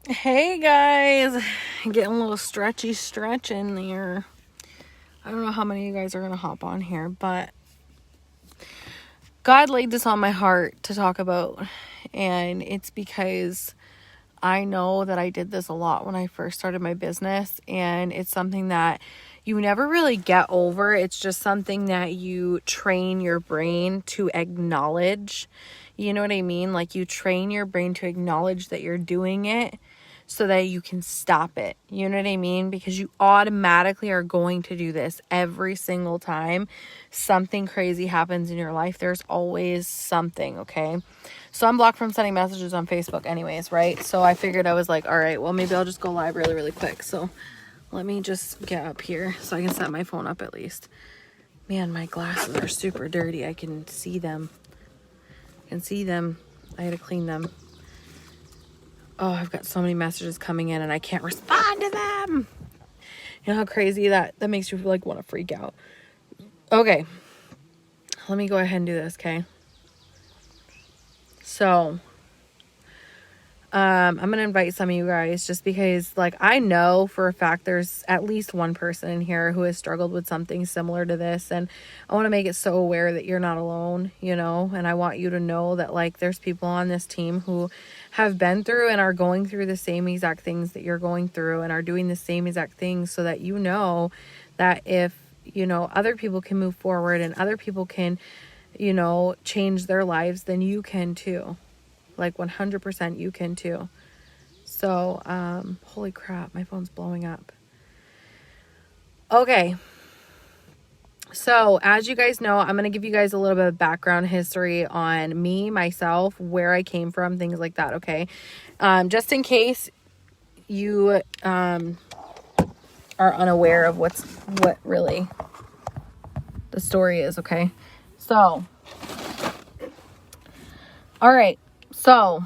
Hey guys, getting a little stretch in there. I don't know how many of you guys are going to hop on here, but God laid this on my heart to talk about. And it's because I know that I did this a lot when I first started my business. And it's something that you never really get over. It's just something that you train your brain to acknowledge. You know what I mean? Like you train your brain to acknowledge that you're doing it so that you can stop it. You know what I mean? Because you automatically are going to do this every single time something crazy happens in your life. There's always something, okay? So I'm blocked from sending messages on Facebook anyways, right? So I figured I was like, all right, well, maybe I'll just go live really, really quick. So let me just get up here so I can set my phone up at least. Man, my glasses are super dirty. I can see them. I had to clean them. Oh, I've got so many messages coming in and I can't respond to them. You know how crazy that makes you like want to freak out. Okay. Let me go ahead and do this, okay? So, I'm going to invite some of you guys just because like I know for a fact there's at least one person in here who has struggled with something similar to this, and I want to make it so aware that you're not alone, you know, and I want you to know that like there's people on this team who have been through and are going through the same exact things that you're going through and are doing the same exact things, so that you know that if, you know, other people can move forward and other people can, you know, change their lives, then you can too. Like 100% you can too. So, holy crap, my phone's blowing up. Okay. So, as you guys know, I'm going to give you guys a little bit of background history on me, myself, where I came from, things like that, okay? Just in case you are unaware of what really the story is, okay? So, all right. So,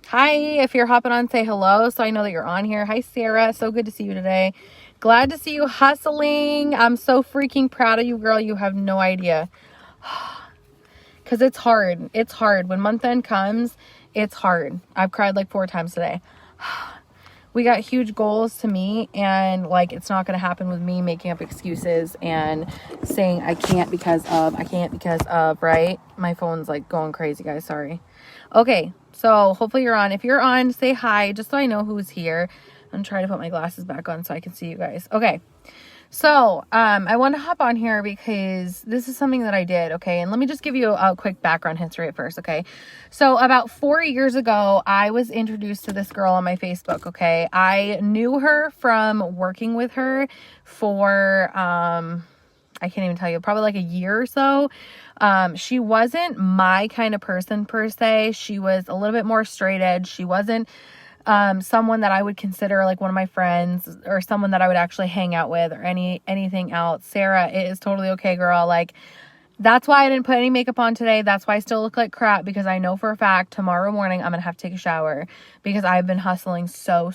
hi, if you're hopping on, say hello so I know that you're on here. Hi, Sarah. So good to see you today. Glad to see you hustling. I'm so freaking proud of you, girl. You have no idea. Because it's hard. It's hard. When month end comes, it's hard. I've cried like 4 times today. We got huge goals to meet, and like it's not going to happen with me making up excuses and saying I can't because of, right? My phone's like going crazy, guys. Sorry. Okay, so hopefully you're on. If you're on, say hi just so I know who's here. I'm trying to put my glasses back on so I can see you guys. Okay. So, I want to hop on here because this is something that I did, okay? And let me just give you a quick background history at first, okay? So, about 4 years ago, I was introduced to this girl on my Facebook, okay? I knew her from working with her for, I can't even tell you, probably like a year or so. She wasn't my kind of person per se. She was a little bit more straight edge. She wasn't someone that I would consider like one of my friends or someone that I would actually hang out with or anything else. Sarah, it is totally okay, girl. Like, that's why I didn't put any makeup on today. That's why I still look like crap, because I know for a fact tomorrow morning I'm going to have to take a shower because I've been hustling so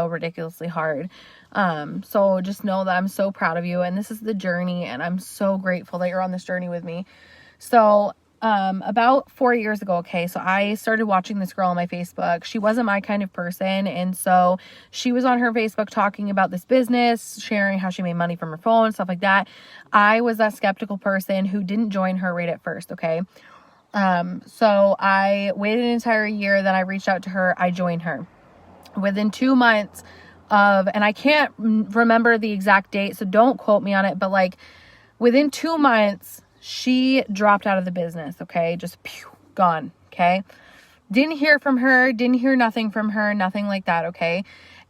ridiculously hard. So just know that I'm so proud of you, and this is the journey, and I'm so grateful that you're on this journey with me. So, about 4 years ago, okay, so I started watching this girl on my Facebook. She wasn't my kind of person, and so she was on her Facebook talking about this business, sharing how she made money from her phone, stuff like that. I was that skeptical person who didn't join her right at first, okay? So I waited an entire year, then I reached out to her, I joined her. Within 2 months and I can't remember the exact date, so don't quote me on it, but like within 2 months, she dropped out of the business, okay? Just gone, okay? Didn't hear from her, didn't hear nothing from her, nothing like that, okay?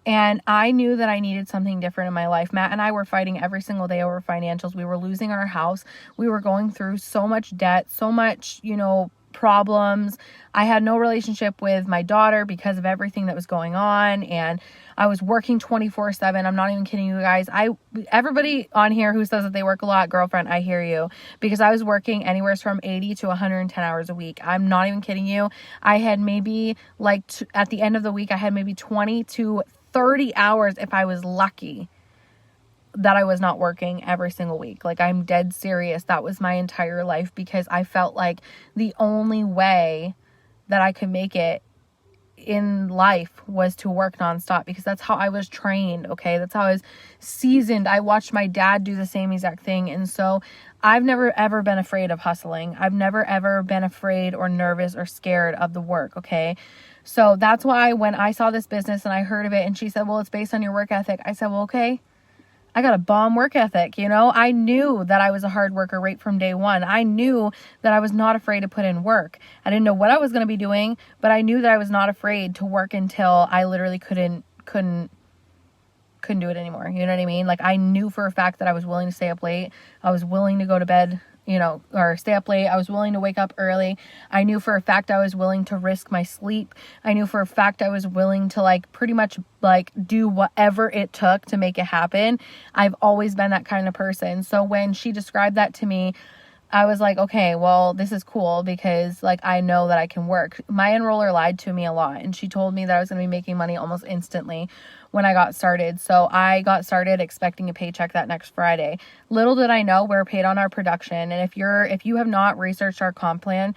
And I knew that I needed something different in my life. Matt and I were fighting every single day over financials. We were losing our house. We were going through so much debt, so much, you know, problems. I had no relationship with my daughter because of everything that was going on, and I was working 24/7. I'm not even kidding you guys. Everybody on here who says that they work a lot, girlfriend, I hear you, because I was working anywhere from 80 to 110 hours a week. I'm not even kidding you. I had maybe like at the end of the week, I had maybe 20 to 30 hours if I was lucky that I was not working every single week. Like, I'm dead serious. That was my entire life, because I felt like the only way that I could make it in life was to work nonstop, because that's how I was trained. Okay. That's how I was seasoned. I watched my dad do the same exact thing. And so I've never ever been afraid of hustling. I've never ever been afraid or nervous or scared of the work. Okay. So that's why when I saw this business and I heard of it and she said, well, it's based on your work ethic, I said, well, okay, I got a bomb work ethic. I knew that I was a hard worker right from day one. I knew that I was not afraid to put in work. I didn't know what I was going to be doing, but I knew that I was not afraid to work until I literally couldn't do it anymore. You know what I mean? Like, I knew for a fact that I was willing to stay up late. I was willing to go to bed, or stay up late. I was willing to wake up early. I knew for a fact I was willing to risk my sleep. I knew for a fact I was willing to pretty much do whatever it took to make it happen. I've always been that kind of person. So when she described that to me, I was like, okay, well, this is cool, because I know that I can work. My enroller lied to me a lot, and she told me that I was going to be making money almost instantly when I got started. So I got started expecting a paycheck that next Friday. Little did I know we're paid on our production. And if you have not researched our comp plan,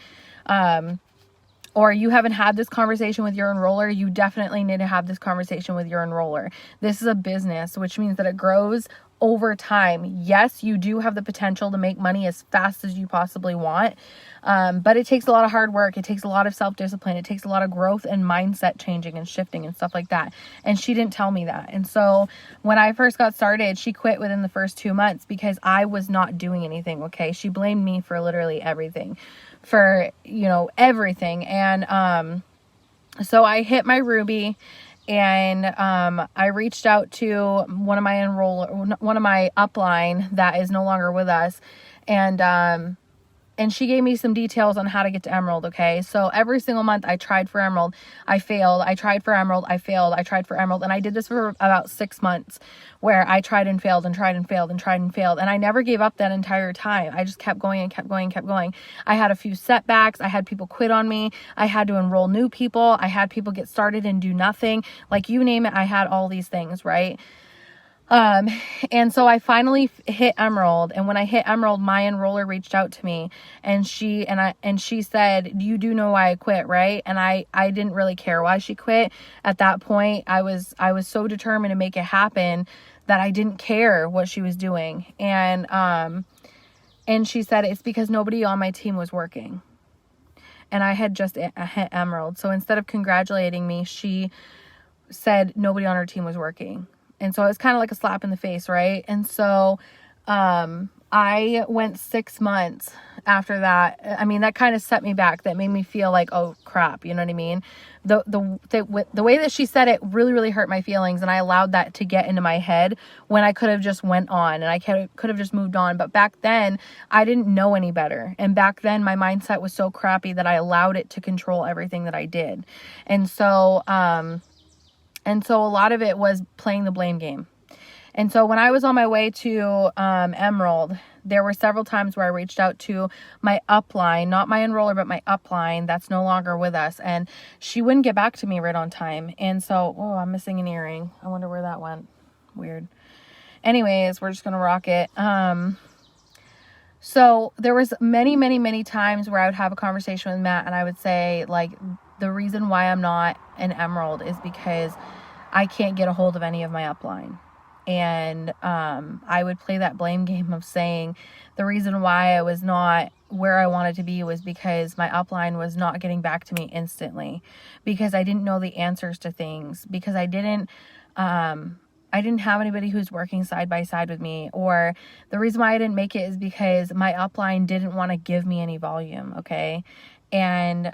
or you haven't had this conversation with your enroller, you definitely need to have this conversation with your enroller. This is a business, which means that it grows over time. Yes, you do have the potential to make money as fast as you possibly want, but it takes a lot of hard work. It takes a lot of self-discipline. It takes a lot of growth and mindset changing and shifting and stuff like that. And she didn't tell me that. And so when I first got started, she quit within the first 2 months because I was not doing anything. Okay. She blamed me for literally everything, everything. And, so I hit my Ruby, and I reached out to one of my upline that is no longer with us, and she gave me some details on how to get to Emerald. Okay. So every single month I tried for Emerald. I failed. I tried for Emerald. I failed. I tried for Emerald. And I did this for about 6 months, where I tried and failed and tried and failed and tried and failed. And I never gave up that entire time. I just kept going and kept going and kept going. I had a few setbacks. I had people quit on me. I had to enroll new people. I had people get started and do nothing. You name it, I had all these things, right? And so I finally hit Emerald, and when I hit Emerald, my enroller reached out to me, and she said, you do know why I quit, right? And I didn't really care why she quit. At that point, I was so determined to make it happen that I didn't care what she was doing. And she said, it's because nobody on my team was working, and I had just hit Emerald. So instead of congratulating me, she said nobody on her team was working. And so it was kind of like a slap in the face, right? And so I went 6 months after that. I mean, that kind of set me back. That made me feel like, oh crap, you know what I mean? The way that she said it really, really hurt my feelings, and I allowed that to get into my head when I could have just went on, and I could have just moved on. But back then, I didn't know any better. And back then, my mindset was so crappy that I allowed it to control everything that I did. And so a lot of it was playing the blame game. And so when I was on my way to Emerald, there were several times where I reached out to my upline, not my enroller, but my upline that's no longer with us. And she wouldn't get back to me right on time. And so, I'm missing an earring. I wonder where that went. Weird. Anyways, we're just going to rock it. So there was many, many, many times where I would have a conversation with Matt, and I would say, the reason why I'm not an Emerald is because I can't get a hold of any of my upline. And I would play that blame game of saying the reason why I was not where I wanted to be was because my upline was not getting back to me instantly, because I didn't know the answers to things, because I didn't have anybody who's working side by side with me. Or the reason why I didn't make it is because my upline didn't want to give me any volume. Okay. And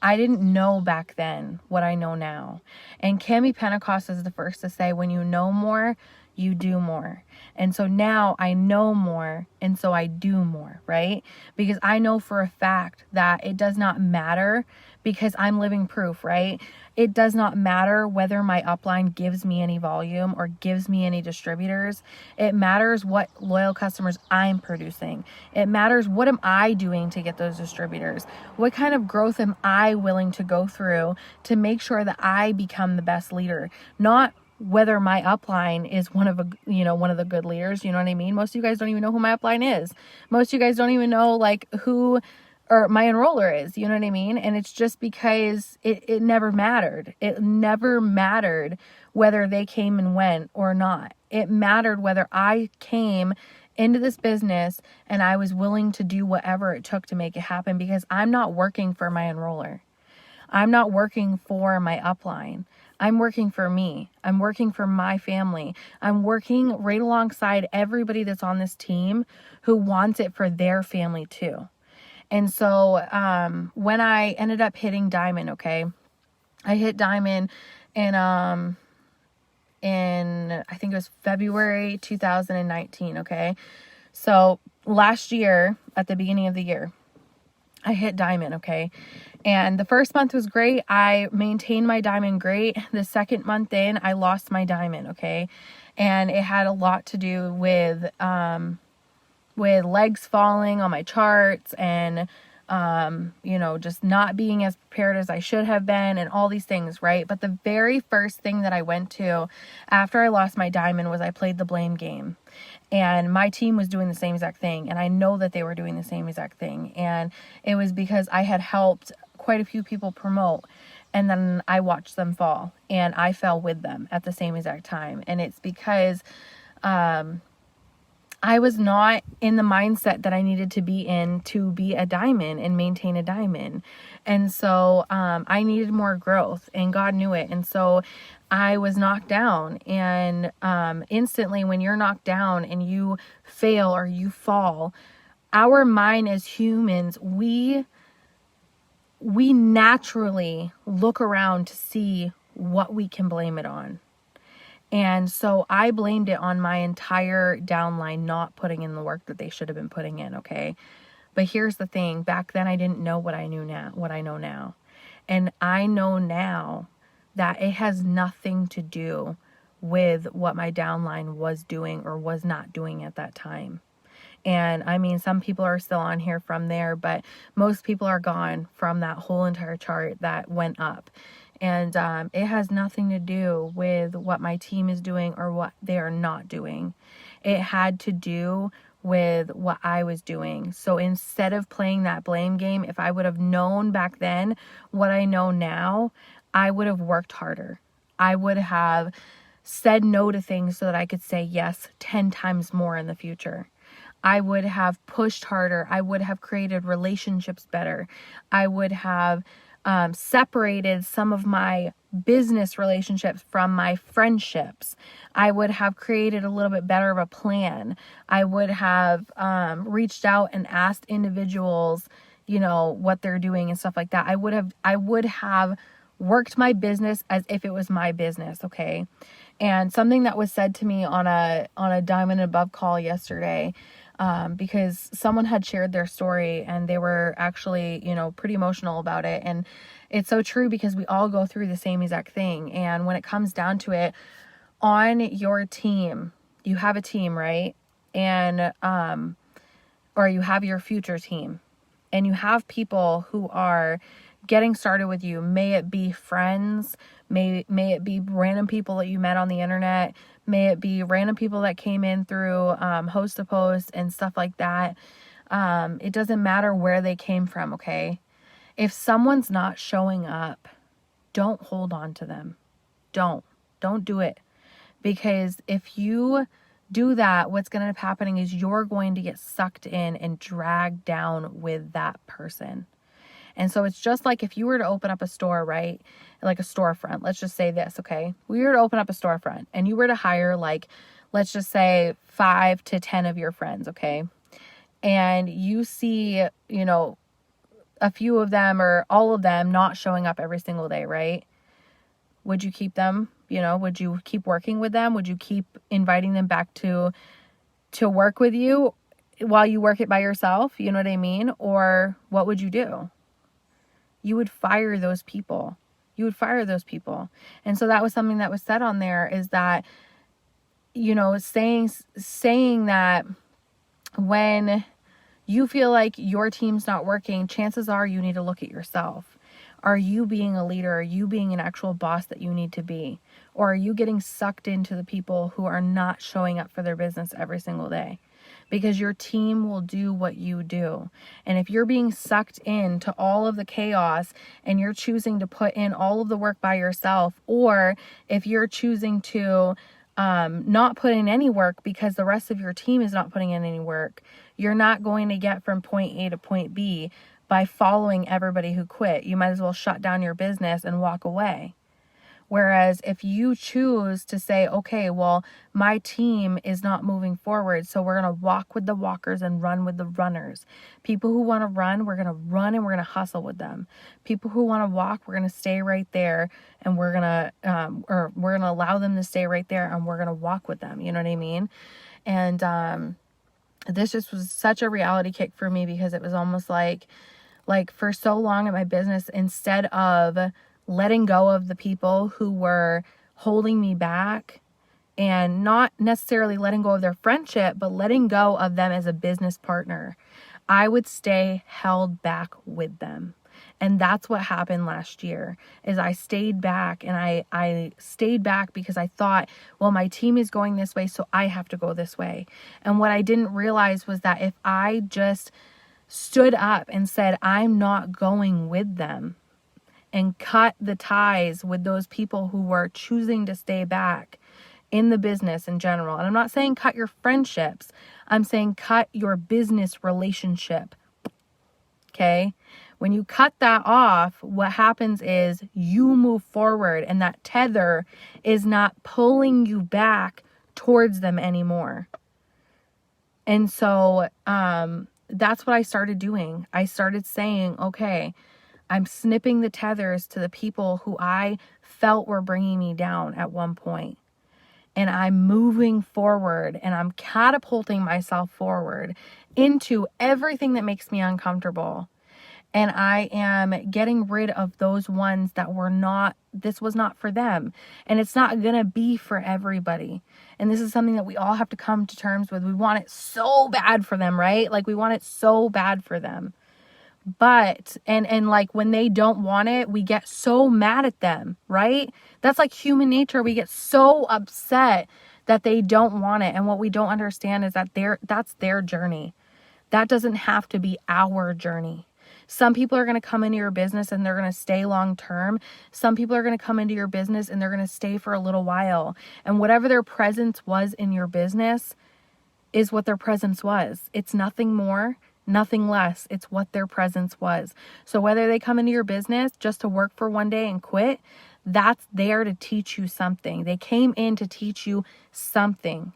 I didn't know back then what I know now. And Cami Pentecost is the first to say, when you know more, you do more. And so now I know more, and so I do more, right? Because I know for a fact that it does not matter, because I'm living proof, right? It does not matter whether my upline gives me any volume or gives me any distributors. It matters what loyal customers I'm producing. It matters what am I doing to get those distributors? What kind of growth am I willing to go through to make sure that I become the best leader? Not whether my upline is one of the good leaders. You know what I mean? Most of you guys don't even know who my upline is. Most of you guys don't even know who or my enroller is, you know what I mean? And it's just because it never mattered. It never mattered whether they came and went or not. It mattered whether I came into this business and I was willing to do whatever it took to make it happen, because I'm not working for my enroller. I'm not working for my upline. I'm working for me. I'm working for my family. I'm working right alongside everybody that's on this team who wants it for their family too. And so when I ended up hitting diamond, okay, I hit diamond in I think it was February 2019, okay? So last year, at the beginning of the year, I hit diamond, okay? And the first month was great. I maintained my diamond great. The second month in, I lost my diamond, okay? And it had a lot to do with legs falling on my charts and, just not being as prepared as I should have been and all these things, right? But the very first thing that I went to after I lost my diamond was I played the blame game. And my team was doing the same exact thing. And I know that they were doing the same exact thing. And it was because I had helped quite a few people promote. And then I watched them fall. And I fell with them at the same exact time. And it's because I was not in the mindset that I needed to be in to be a diamond and maintain a diamond. And so I needed more growth, and God knew it. And so I was knocked down, and instantly when you're knocked down and you fail or you fall, our mind as humans, we naturally look around to see what we can blame it on. And so I blamed it on my entire downline not putting in the work that they should have been putting in, okay? But here's the thing. Back then I didn't know what I know now. And I know now that it has nothing to do with what my downline was doing or was not doing at that time. And I mean, some people are still on here from there, but most people are gone from that whole entire chart that went up. And it has nothing to do with what my team is doing or what they are not doing. It had to do with what I was doing. So instead of playing that blame game, if I would have known back then what I know now, I would have worked harder. I would have said no to things so that I could say yes 10 times more in the future. I would have pushed harder. I would have created relationships better. I would have separated some of my business relationships from my friendships. I would have created a little bit better of a plan. I would have reached out and asked individuals, what they're doing and stuff like that. I would have worked my business as if it was my business, okay? And something that was said to me on a Diamond Above call yesterday, because someone had shared their story and they were actually, pretty emotional about it. And it's so true, because we all go through the same exact thing. And when it comes down to it, on your team, you have a team, right? And, or you have your future team, and you have people who are getting started with you. May it be friends, may it be random people that you met on the internet, may it be random people that came in through host to post and stuff like that. It doesn't matter where they came from, okay? If someone's not showing up, don't hold on to them. Don't do it. Because if you do that, what's going to end up happening is you're going to get sucked in and dragged down with that person. And so it's just like if you were to open up a store, right? Like a storefront. Let's just say this, okay? We were to open up a storefront and you were to hire, like, let's just say 5 to 10 of your friends, okay? And you see, a few of them or all of them not showing up every single day, right? Would you keep them? Would you keep working with them? Would you keep inviting them back to work with you while you work it by yourself? You know what I mean? Or what would you do? You would fire those people. And so that was something that was said on there, is that, saying that when you feel like your team's not working, chances are you need to look at yourself. Are you being a leader? Are you being an actual boss that you need to be? Or are you getting sucked into the people who are not showing up for their business every single day? because your team will do what you do. And if you're being sucked into all of the chaos and you're choosing to put in all of the work by yourself, or if you're choosing to not put in any work because the rest of your team is not putting in any work, you're not going to get from point A to point B by following everybody who quit. You might as well shut down your business and walk away. Whereas if you choose to say, okay, well, my team is not moving forward, so we're going to walk with the walkers and run with the runners. People who want to run, we're going to run and we're going to hustle with them. People who want to walk, we're going to stay right there and we're going to allow them to stay right there and we're going to walk with them. You know what I mean? And this just was such a reality kick for me, because it was almost like for so long in my business, instead of letting go of the people who were holding me back, and not necessarily letting go of their friendship, but letting go of them as a business partner, I would stay held back with them. And that's what happened last year, is I stayed back, and I stayed back because I thought, well, my team is going this way, so I have to go this way. And what I didn't realize was that if I just stood up and said, I'm not going with them, and cut the ties with those people who were choosing to stay back in the business in general. And I'm not saying cut your friendships. I'm saying cut your business relationship. Okay? When you cut that off, what happens is you move forward, and that tether is not pulling you back towards them anymore. And so that's what I started doing. I started saying, okay, I'm snipping the tethers to the people who I felt were bringing me down at one point. And I'm moving forward, and I'm catapulting myself forward into everything that makes me uncomfortable. And I am getting rid of those ones that were not, this was not for them. And it's not going to be for everybody. And this is something that we all have to come to terms with. We want it so bad for them, right? Like, we want it so bad for them. But, and like when they don't want it, we get so mad at them, right? That's like human nature. We get so upset that they don't want it. And what we don't understand is that that's their journey. That doesn't have to be our journey. Some people are going to come into your business and they're going to stay long term. Some people are going to come into your business and they're going to stay for a little while. And whatever their presence was in your business is what their presence was. It's nothing more, nothing less. It's what their presence was. So whether they come into your business just to work for one day and quit, that's there to teach you something. They came in to teach you something.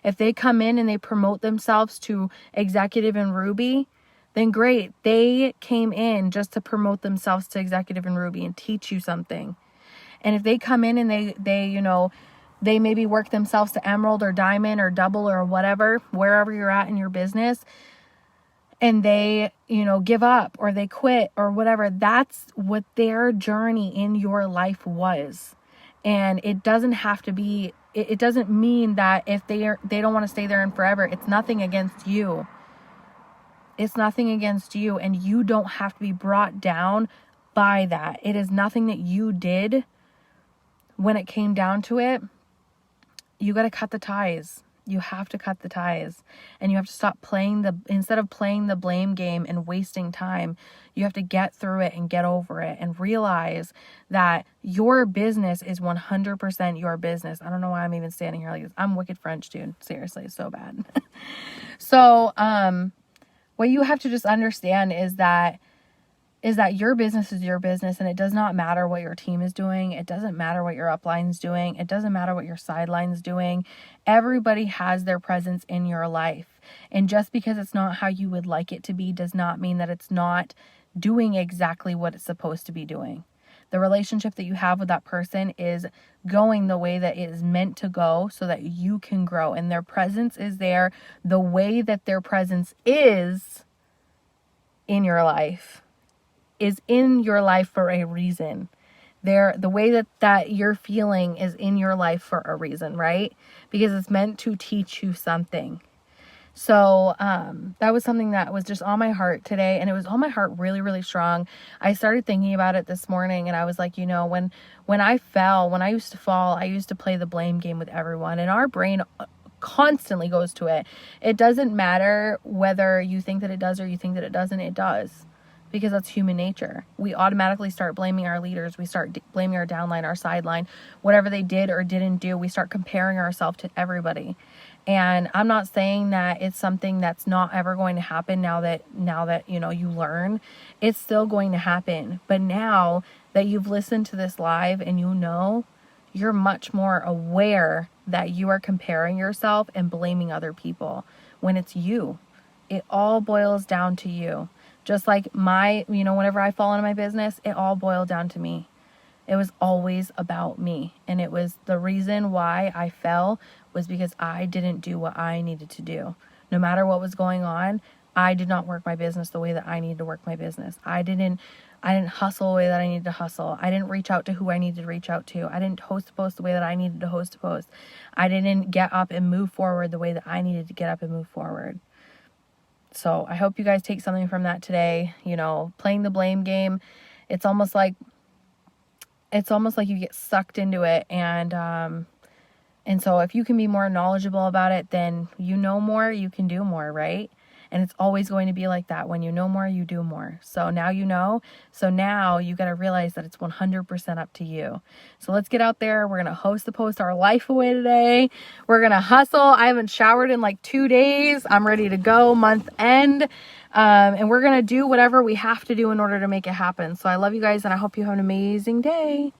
If they come in and they promote themselves to executive in Ruby, then great. They came in just to promote themselves to executive in Ruby and teach you something. And if they come in and they maybe work themselves to emerald or diamond or double or whatever, wherever you're at in your business, and they, give up or they quit or whatever, that's what their journey in your life was. And it doesn't have to be, it doesn't mean that if they don't want to stay there and forever, it's nothing against you. It's nothing against you, and you don't have to be brought down by that. It is nothing that you did. When it came down to it, you got to cut the ties. You have to cut the ties, and you have to stop instead of playing the blame game and wasting time, you have to get through it and get over it and realize that your business is 100% your business. I don't know why I'm even standing here like this. I'm wicked French, dude. Seriously, so bad. So, what you have to just understand is that your business is your business, and it does not matter what your team is doing. It doesn't matter what your upline's doing. It doesn't matter what your sideline's doing. Everybody has their presence in your life. And just because it's not how you would like it to be does not mean that it's not doing exactly what it's supposed to be doing. The relationship that you have with that person is going the way that it is meant to go so that you can grow. And their presence is there the way that their presence is in your life. Is in your life for a reason. The way that you're feeling is in your life for a reason, right? Because it's meant to teach you something. So that was something that was just on my heart today, and it was on my heart really, really strong. I started thinking about it this morning, and I was like, when I used to fall, I used to play the blame game with everyone, and our brain constantly goes to it. It doesn't matter whether you think that it does or you think that it doesn't. It does, because that's human nature. We automatically start blaming our leaders. We start blaming our downline, our sideline, whatever they did or didn't do. We start comparing ourselves to everybody. And I'm not saying that it's something that's not ever going to happen now that you know, you learn. It's still going to happen. But now that you've listened to this live and you know, you're much more aware that you are comparing yourself and blaming other people when it's you. It all boils down to you. Just like whenever I fall into my business, it all boiled down to me. It was always about me. And it was the reason why I fell was because I didn't do what I needed to do. No matter what was going on, I did not work my business the way that I needed to work my business. I didn't hustle the way that I needed to hustle. I didn't reach out to who I needed to reach out to. I didn't host a post the way that I needed to host a post. I didn't get up and move forward the way that I needed to get up and move forward. So I hope you guys take something from that today. You know, playing the blame game, it's almost like you get sucked into it. And so if you can be more knowledgeable about it, then you know more, you can do more, right? And it's always going to be like that. When you know more, you do more. So now you know. So now you got to realize that it's 100% up to you. So let's get out there. We're going to host the post our life away today. We're going to hustle. I haven't showered in like 2 days. I'm ready to go, month end. And we're going to do whatever we have to do in order to make it happen. So I love you guys, and I hope you have an amazing day.